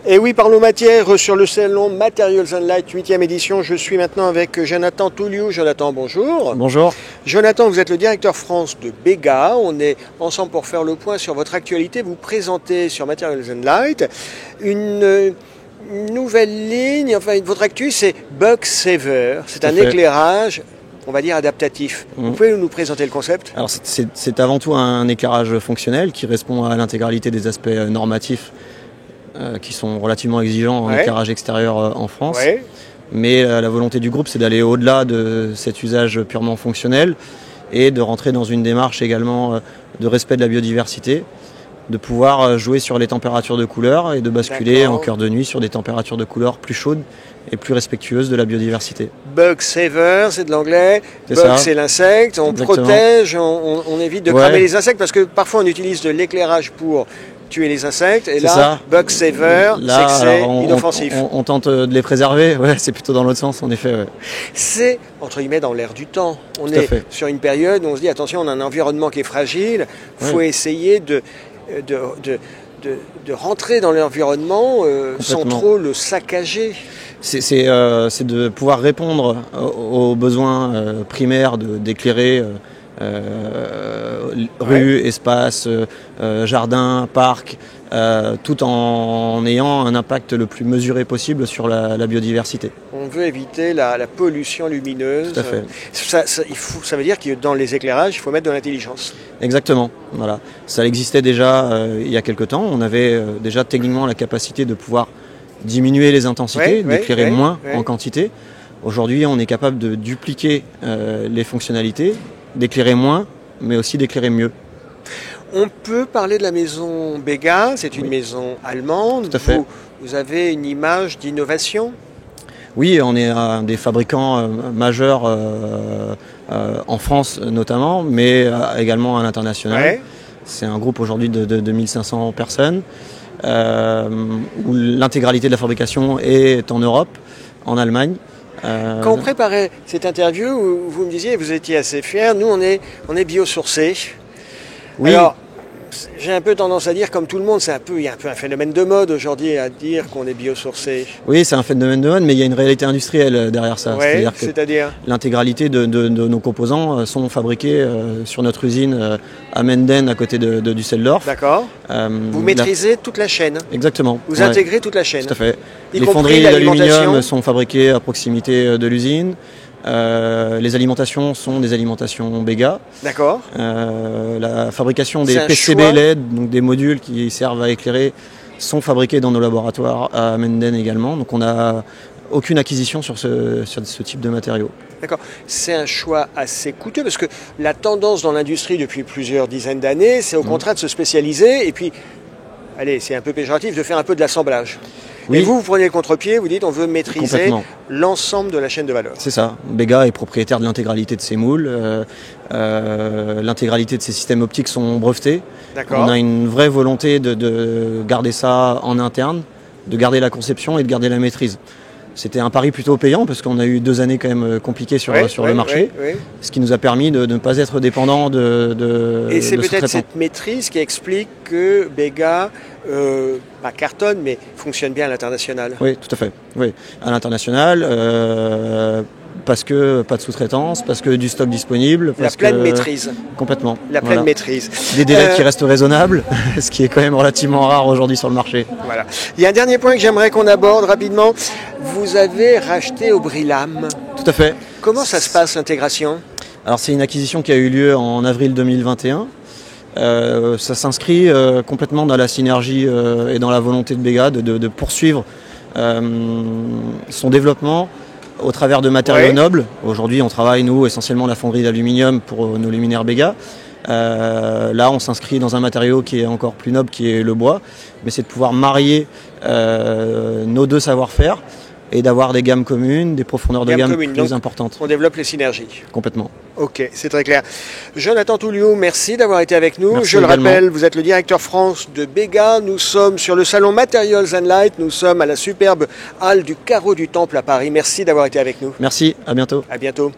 Et oui, parlons matière sur le salon Materials and Light, 8e édition. Je suis maintenant avec Jonathan Touliou. Jonathan, bonjour. Bonjour. Jonathan, vous êtes le directeur France de Bega. On est ensemble pour faire le point sur votre actualité. Vous présentez sur Materials and Light une nouvelle ligne. Enfin, votre actu, c'est Bug Saver. C'est un éclairage, on va dire, adaptatif. Vous pouvez nous présenter le concept? Alors, c'est avant tout un éclairage fonctionnel qui répond à l'intégralité des aspects normatifs qui sont relativement exigeants en éclairage extérieur en France. Mais la volonté du groupe, c'est d'aller au-delà de cet usage purement fonctionnel et de rentrer dans une démarche également de respect de la biodiversité, de pouvoir jouer sur les températures de couleur et de basculer en cœur de nuit sur des températures de couleur plus chaudes et plus respectueuses de la biodiversité. Bug Saver, c'est de l'anglais. Bug, c'est l'insecte. On protège, on évite de cramer les insectes parce que parfois on utilise de l'éclairage pour tuer les insectes. Et là, Bug Saver, c'est que c'est inoffensif. On tente de les préserver. Ouais, c'est plutôt dans l'autre sens, en effet. C'est, entre guillemets, dans l'air du temps. On est sur une période où on se dit, attention, on a un environnement qui est fragile. Il faut essayer de rentrer dans l'environnement sans trop le saccager. C'est de pouvoir répondre aux besoins primaires d'éclairer rues, espaces, jardins, parcs, tout en ayant un impact le plus mesuré possible sur la biodiversité. On veut éviter la pollution lumineuse. Tout à fait. Ça veut dire que dans les éclairages, il faut mettre de l'intelligence. Exactement. Voilà. Ça existait déjà il y a quelque temps. On avait déjà techniquement la capacité de pouvoir diminuer les intensités, d'éclairer moins en quantité. Aujourd'hui, on est capable de dupliquer les fonctionnalités, d'éclairer moins, mais aussi d'éclairer mieux. On peut parler de la maison Bega, c'est une maison allemande. Tout à fait. Vous avez une image d'innovation? Oui, on est un des fabricants majeurs en France notamment, mais également à l'international. C'est un groupe aujourd'hui de 2500 personnes, où l'intégralité de la fabrication est en Europe, en Allemagne. Quand on préparait cette interview, vous me disiez, vous étiez assez fiers, nous on est biosourcés. Oui. Alors, j'ai un peu tendance à dire, comme tout le monde, il y a un peu un phénomène de mode aujourd'hui à dire qu'on est biosourcé. Oui, c'est un phénomène de mode, mais il y a une réalité industrielle derrière ça. C'est-à-dire l'intégralité de nos composants sont fabriqués sur notre usine à Menden, à côté de Düsseldorf. D'accord. Vous maîtrisez toute la chaîne. Exactement. Vous intégrez toute la chaîne. Tout à fait. Les fonderies d'aluminium sont fabriquées à proximité de l'usine. Les alimentations sont des alimentations Bega. D'accord. La fabrication des PCB LED, donc des modules qui servent à éclairer, sont fabriqués dans nos laboratoires à Menden également. Donc on n'a aucune acquisition sur ce type de matériaux. D'accord. C'est un choix assez coûteux parce que la tendance dans l'industrie depuis plusieurs dizaines d'années, c'est au contraire de se spécialiser et puis, allez, c'est un peu péjoratif, de faire un peu de l'assemblage. Oui. Et vous prenez le contre-pied, vous dites on veut maîtriser l'ensemble de la chaîne de valeur. C'est ça. Bega est propriétaire de l'intégralité de ses moules. L'intégralité de ses systèmes optiques sont brevetés. On a une vraie volonté de garder ça en interne, de garder la conception et de garder la maîtrise. C'était un pari plutôt payant parce qu'on a eu 2 années quand même compliquées sur le marché, ce qui nous a permis de ne pas être dépendant de Et c'est peut-être cette maîtrise qui explique que Bega pas cartonne, mais fonctionne bien à l'international. Oui, tout à fait. Oui. À l'international, parce que pas de sous-traitance, parce que du stock disponible. La pleine maîtrise. Complètement. La pleine maîtrise. Des délais qui restent raisonnables, ce qui est quand même relativement rare aujourd'hui sur le marché. Voilà. Il y a un dernier point que j'aimerais qu'on aborde rapidement. Vous avez racheté Aubrilam. Tout à fait. Comment ça se passe l'intégration? Alors c'est une acquisition qui a eu lieu en avril 2021. Ça s'inscrit complètement dans la synergie et dans la volonté de Bega de poursuivre son développement au travers de matériaux nobles. Aujourd'hui, on travaille, nous, essentiellement la fonderie d'aluminium pour nos luminaires Bega. Là, on s'inscrit dans un matériau qui est encore plus noble, qui est le bois. Mais c'est de pouvoir marier nos deux savoir-faire et d'avoir des gammes communes, des profondeurs de gamme plus importantes. On développe les synergies. Complètement. Ok, c'est très clair. Jonathan Touliou, merci d'avoir été avec nous. Merci Je le rappelle, vous êtes le directeur France de Bega. Nous sommes sur le salon Materials and Light. Nous sommes à la superbe halle du Carreau du Temple à Paris. Merci d'avoir été avec nous. Merci, à bientôt. À bientôt.